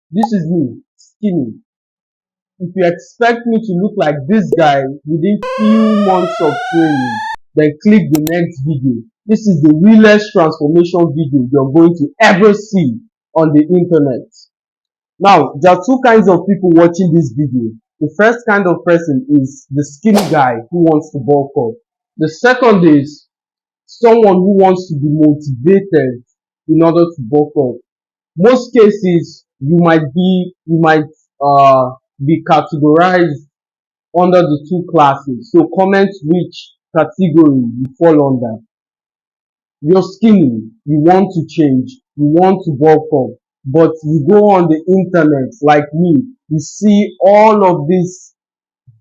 This is me, skinny. If you expect me to look like this guy within few months of training, then click the next video. This is the realest transformation video you're going to ever see on the internet. Now, there are two kinds of people watching this video. The first kind of person is the skinny guy who wants to bulk up. The second is someone who wants to be motivated in order to bulk up. Most cases, you might be categorized under the two classes. So comment which category you fall under. You're skinny, you want to change, you want to bulk up, but you go on the internet like me, you see all of these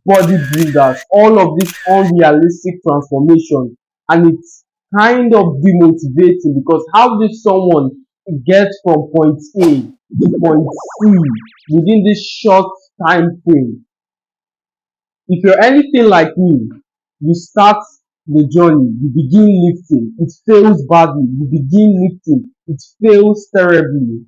bodybuilders, all of this unrealistic transformation, and it's kind of demotivating because how did someone get from point A to point C within this short time frame? If you're anything like me, you start the journey, you begin lifting, it fails badly, you begin lifting, it fails terribly,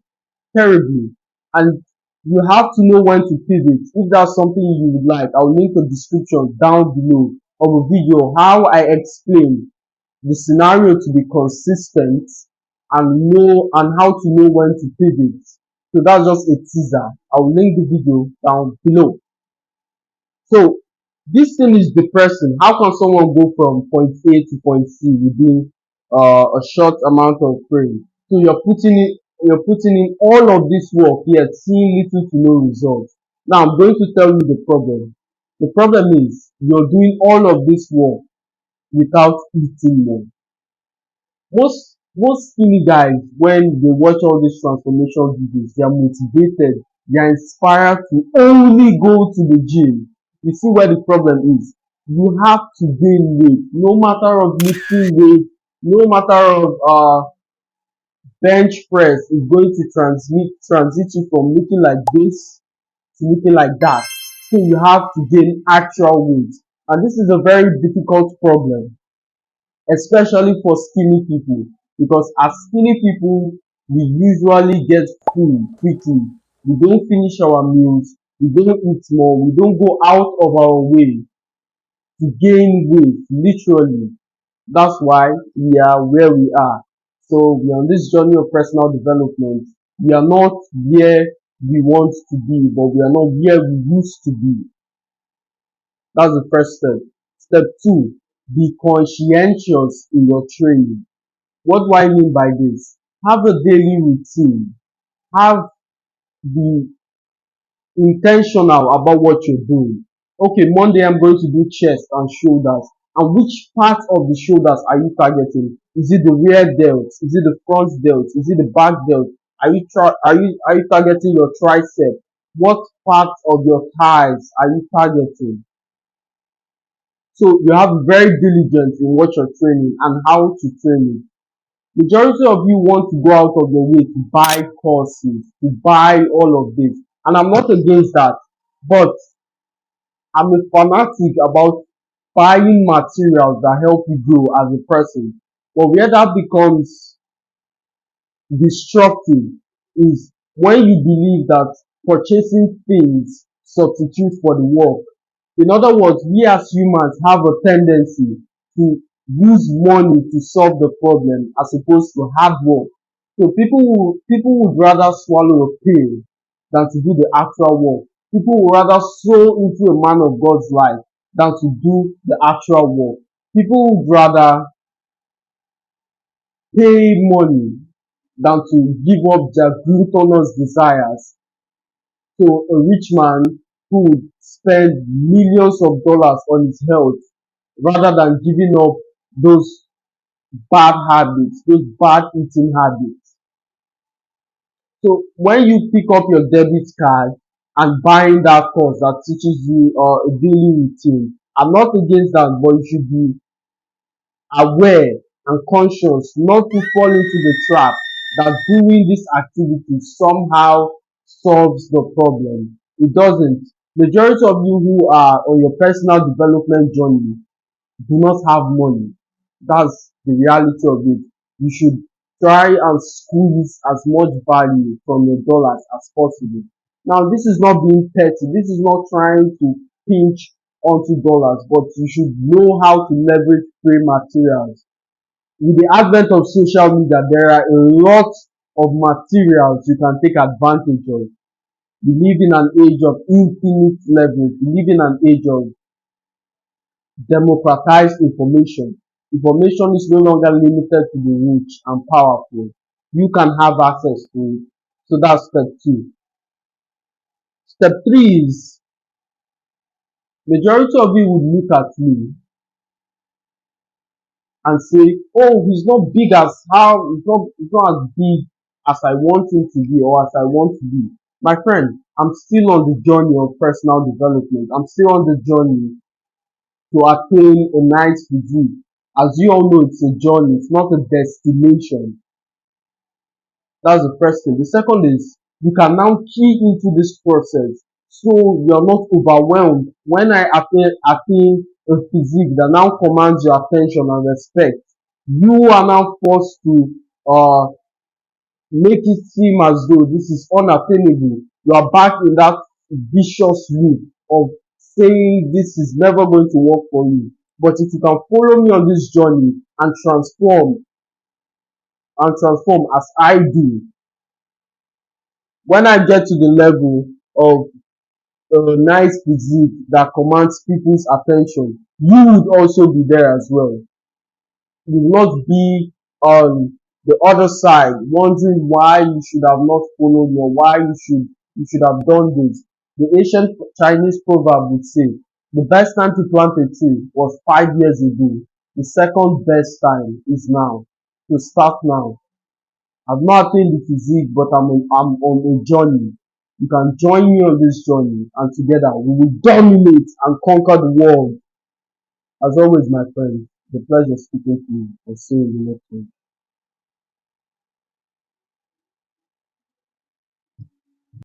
and you have to know when to pivot. If that's something you would like, I'll link a description down below of a video how I explain the scenario to be consistent and how to know when to pivot. So that's just a teaser. I'll link the video down below. So this thing is depressing. How can someone go from point A to point C within a short amount of frame? So you're putting in all of this work yet seeing little to no results. Now I'm going to tell you the problem. The problem is you're doing all of this work without eating more. Most skinny guys, when they watch all these transformation videos, they are motivated, they are inspired to only go to the gym. You see where the problem is. You have to gain weight, no matter of lifting weight, no matter of bench press is going to transit you from looking like this to looking like that. So you have to gain actual weight, and this is a very difficult problem, especially for skinny people, because as skinny people we usually get full quickly. We don't finish our meals, we don't eat more, we don't go out of our way to gain weight literally. That's why we are where we are. So we are on this journey of personal development. We are not where we want to be, but we are not where we used to be. That's the first step. Step two, be conscientious in your training. What do I mean by this? Have a daily routine. Have Be intentional about what you're doing. Okay, Monday I'm going to do chest and shoulders. And which part of the shoulders are you targeting? Is it the rear delt? Is it the front delt? Is it the back delt? Are you targeting your tricep? What part of your thighs are you targeting? So you have to be very diligent in what you're training and how to train it. Majority of you want to go out of your way to buy courses, to buy all of this. And I'm not against that. But I'm a fanatic about buying materials that help you grow as a person. But where that becomes destructive is when you believe that purchasing things substitute for the work. In other words, we as humans have a tendency to use money to solve the problem as opposed to hard work. So people would rather swallow a pill than to do the actual work. People would rather sow into a man of God's life than to do the actual work. People would rather pay money than to give up their gluttonous desires. So a rich man who would spend millions of dollars on his health rather than giving up those bad habits, those bad eating habits. So when you pick up your debit card and buying that course that teaches you a daily routine, I'm not against that, but you should be aware and conscious not to fall into the trap that doing this activity somehow solves the problem. It doesn't. Majority of you who are on your personal development journey do not have money. That's the reality of it. You should try and squeeze as much value from your dollars as possible. Now, this is not being petty. This is not trying to pinch onto dollars, but you should know how to leverage free materials. With the advent of social media, there are a lot of materials you can take advantage of. We live in an age of infinite leverage. We live in an age of democratized information. Information is no longer limited to the rich and powerful. You can have access to it. So that's step two. Step three is majority of you would look at me and say, oh, he's not big as how he's not as big as I want him to be or as I want to be. My friend, I'm still on the journey of personal development. I'm still on the journey to attain a nice physique. As you all know, it's a journey, it's not a destination. That's the first thing. The second is you can now key into this process so you're not overwhelmed. When I attain a physique that now commands your attention and respect, you are now forced to make it seem as though this is unattainable. You are back in that vicious loop of saying this is never going to work for you. But if you can follow me on this journey and transform as I do, when I get to the level of a nice physique that commands people's attention, you would also be there as well. You will not be on the other side wondering why you should have not followed me or why you should have done this. The ancient Chinese proverb would say the best time to plant a tree was 5 years ago. The second best time is now. To start now. I've not attained the physique, but I'm on a journey. You can join me on this journey, and together we will dominate and conquer the world. As always, my friend, the pleasure speaking to you. I'll see you in the next one.